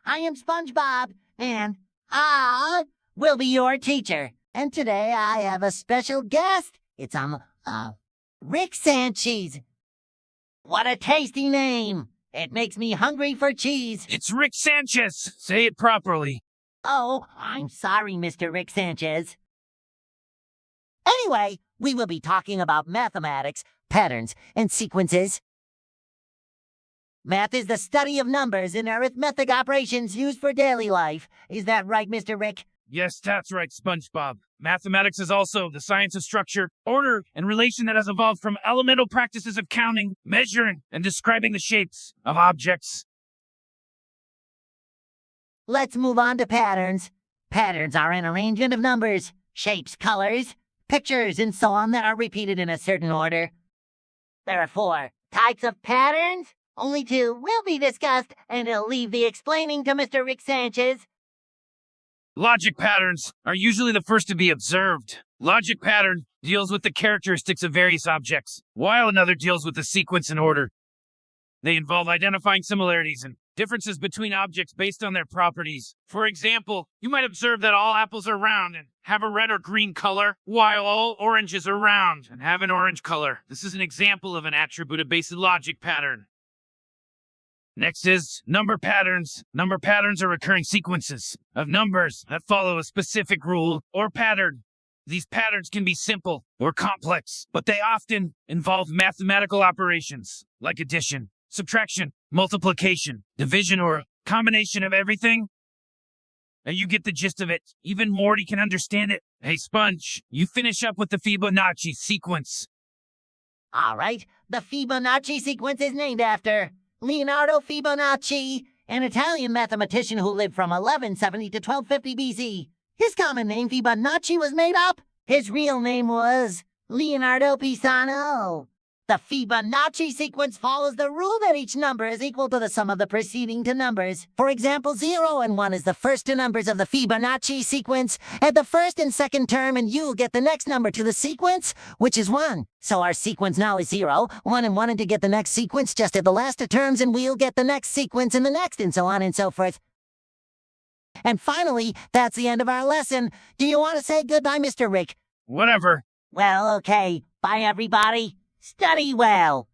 I am SpongeBob, and I will be your teacher. And today I have a special guest. It's Rick Sanchez. What a tasty name! It makes me hungry for cheese. It's Rick Sanchez. Say it properly. Oh, I'm sorry, Mr. Rick Sanchez. Anyway, we will be talking about mathematics, patterns, and sequences. Math is the study of numbers and arithmetic operations used for daily life. Is that right, Mr. Rick? Yes, that's right, SpongeBob. Mathematics is also the science of structure, order, and relation that has evolved from elemental practices of counting, measuring, and describing the shapes of objects. Let's move on to patterns. Patterns are an arrangement of numbers, shapes, colors, pictures, and so on that are repeated in a certain order. There are 4 types of patterns. Only 2 will be discussed, and I'll leave the explaining to Mr. Rick Sanchez. Logic patterns are usually the first to be observed. Logic pattern deals with the characteristics of various objects, while another deals with the sequence and order. They involve identifying similarities and differences between objects based on their properties. For example, you might observe that all apples are round and have a red or green color, while all oranges are round and have an orange color. This is an example of an attribute-based logic pattern. Next is number patterns. Number patterns are recurring sequences of numbers that follow a specific rule or pattern. These patterns can be simple or complex, but they often involve mathematical operations like addition, subtraction, multiplication, division, or a combination of everything. And you get the gist of it. Even Morty can understand it. Hey, Sponge, you finish up with the Fibonacci sequence. All right, the Fibonacci sequence is named after Leonardo Fibonacci, an Italian mathematician who lived from 1170 to 1250 BC. His common name, Fibonacci, was made up. His real name was Leonardo Pisano. The Fibonacci sequence follows the rule that each number is equal to the sum of the preceding 2 numbers. For example, 0 and 1 is the first 2 numbers of the Fibonacci sequence. Add the first and second term and you'll get the next number to the sequence, which is 1. So our sequence now is 0, 1 and 1, and to get the next sequence, just add the last 2 terms and we'll get the next sequence and the next, and so on and so forth. And finally, that's the end of our lesson. Do you want to say goodbye, Mr. Rick? Whatever. Well, okay. Bye, everybody. Study well.